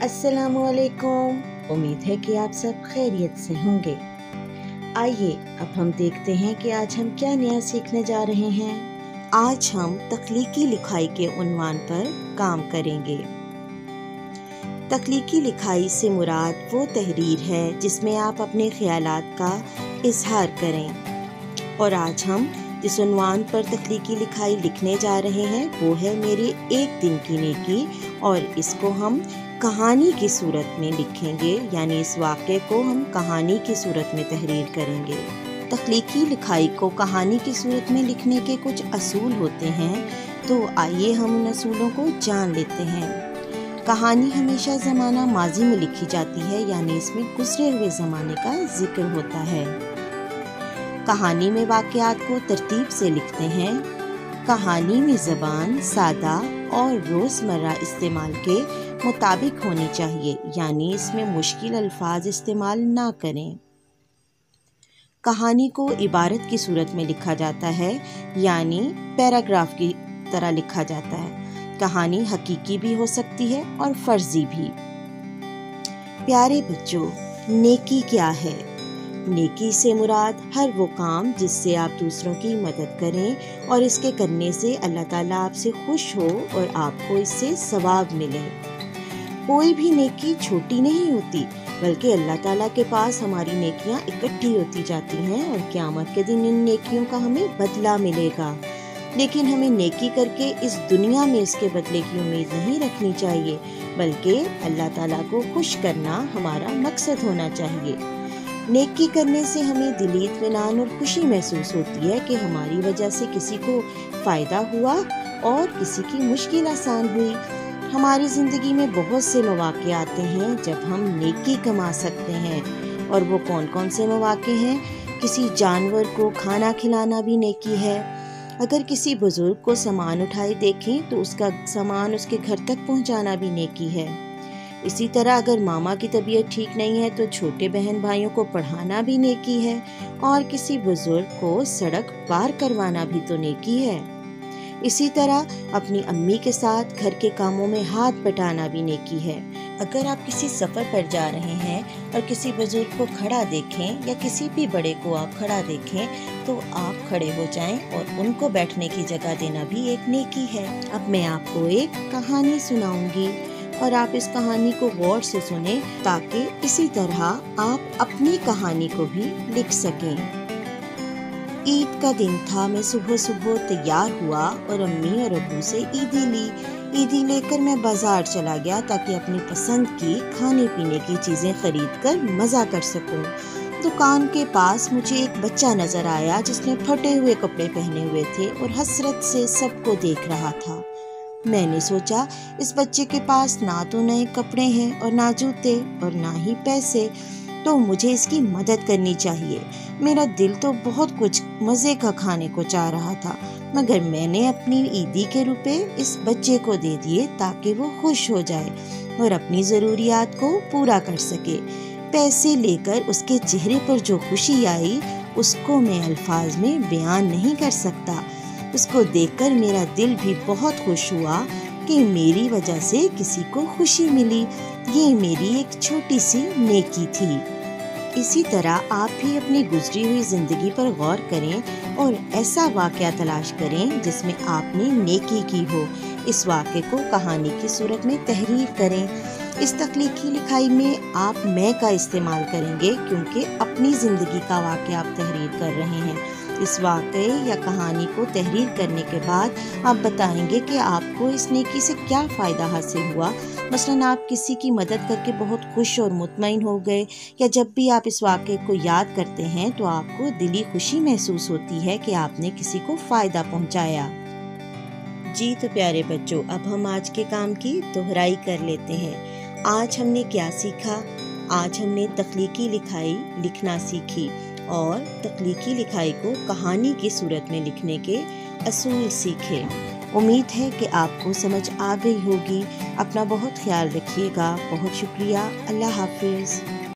अस्सलामुअलैकुम। उम्मीद है कि आप सब खैरियत से होंगे। आइए अब हम देखते हैं कि आज हम क्या नया सीखने जा रहे हैं। आज हम तख्लीकी लिखाई के उन्वान पर काम करेंगे। तख्लीकी लिखाई से मुराद वो तहरीर है जिसमें आप अपने ख्यालात का इजहार करें। और आज हम जिस उन्वान पर तख्लीकी लिखाई लिखने जा रहे हैं वो है मेरे एक दिन की नेकी, और इसको हम कहानी की सूरत में लिखेंगे, यानी इस वाक़े को हम कहानी की सूरत में तहरीर करेंगे। तख्लीकी लिखाई को कहानी की सूरत में लिखने के कुछ असूल होते हैं, तो आइए हम उन असूलों को जान लेते हैं। कहानी हमेशा ज़माना माजी में लिखी जाती है, यानी इसमें गुज़रे हुए ज़माने का जिक्र होता है। कहानी में वाक़यात को तरतीब से लिखते हैं। कहानी में ज़बान सादा और रोज़मर्रा इस्तेमाल के मुताबिक होनी चाहिए, यानी इसमें मुश्किल अल्फाज इस्तेमाल ना करें। कहानी को इबारत की सूरत में लिखा जाता है, यानी पैराग्राफ की तरह लिखा जाता है। कहानी हकीकी भी हो सकती है और फर्जी भी। प्यारे बच्चों, नेकी क्या है? नेकी से मुराद हर वो काम जिससे आप दूसरों की मदद करें और इसके करने से अल्लाह ताला आपसे खुश हो और आपको इससे सवाब मिले। कोई भी नेकी छोटी नहीं होती, बल्कि अल्लाह ताला के पास हमारी नेकियां इकट्ठी होती जाती हैं और क़यामत के दिन इन नेकियों का हमें बदला मिलेगा। लेकिन हमें नेकी करके इस दुनिया में इसके बदले की उम्मीद नहीं रखनी चाहिए, बल्कि अल्लाह ताला को खुश करना हमारा मकसद होना चाहिए। नेकी करने से हमें दिली इत्मीनान और खुशी महसूस होती है कि हमारी वजह से किसी को फ़ायदा हुआ और किसी की मुश्किल आसान हुई। हमारी ज़िंदगी में बहुत से मौक़े आते हैं जब हम नेकी कमा सकते हैं, और वो कौन कौन से मौक़े हैं? किसी जानवर को खाना खिलाना भी नेकी है। अगर किसी बुज़ुर्ग को सामान उठाए देखें तो उसका सामान उसके घर तक पहुंचाना भी नेकी है। इसी तरह अगर मामा की तबीयत ठीक नहीं है तो छोटे बहन भाइयों को पढ़ाना भी नेकी है, और किसी बुजुर्ग को सड़क पार करवाना भी तो नेकी है। इसी तरह अपनी अम्मी के साथ घर के कामों में हाथ बटाना भी नेकी है। अगर आप किसी सफ़र पर जा रहे हैं और किसी बुजुर्ग को खड़ा देखें या किसी भी बड़े को आप खड़ा देखें तो आप खड़े हो जाएं और उनको बैठने की जगह देना भी एक नेकी है। अब मैं आपको एक कहानी सुनाऊंगी और आप इस कहानी को गौर से सुनें, ताकि इसी तरह आप अपनी कहानी को भी लिख सकें। ईद का दिन था। मैं सुबह सुबह तैयार हुआ और अम्मी और अब्बू से ईदी ली। ईदी लेकर मैं बाजार चला गया ताकि अपनी पसंद की खाने पीने की चीज़ें खरीद कर मज़ा कर सकूं। दुकान के पास मुझे एक बच्चा नज़र आया जिसने फटे हुए कपड़े पहने हुए थे और हसरत से सबको देख रहा था। मैंने सोचा इस बच्चे के पास ना तो नए कपड़े हैं और ना जूते और ना ही पैसे, तो मुझे इसकी मदद करनी चाहिए। मेरा दिल तो बहुत कुछ मज़े का खाने को चाह रहा था, मगर मैंने अपनी ईदी के रुपए इस बच्चे को दे दिए ताकि वो खुश हो जाए और अपनी ज़रूरियात को पूरा कर सके। पैसे लेकर उसके चेहरे पर जो खुशी आई उसको मैं अल्फाज में बयान नहीं कर सकता। उसको देखकर मेरा दिल भी बहुत खुश हुआ कि मेरी वजह से किसी को खुशी मिली। ये मेरी एक छोटी सी नेकी थी। इसी तरह आप भी अपनी गुजरी हुई ज़िंदगी पर गौर करें और ऐसा वाक़या तलाश करें जिसमें आपने नेकी की हो। इस वाक़े को कहानी की सूरत में तहरीर करें। इस तख्लीकी लिखाई में आप मैं का इस्तेमाल करेंगे, क्योंकि अपनी ज़िंदगी का वाक़या आप तहरीर कर रहे हैं। इस वाक़े या कहानी को तहरीर करने के बाद आप बताएंगे कि आपको इस नेकी से क्या फ़ायदा हासिल हुआ। मसलन आप किसी की मदद करके बहुत खुश और मुतमईन हो गए, या जब भी आप इस वाक़े को याद करते हैं तो आपको दिली खुशी महसूस होती है कि आपने किसी को फ़ायदा पहुंचाया। जी तो प्यारे बच्चों, अब हम आज के काम की दोहराई कर लेते हैं। आज हमने क्या सीखा? आज हमने तख्लीकी लिखाई लिखना सीखी और तख्लीकी लिखाई को कहानी की सूरत में लिखने के असूल सीखे। उम्मीद है कि आपको समझ आ गई होगी। अपना बहुत ख्याल रखिएगा। बहुत शुक्रिया। अल्लाह हाफिज़।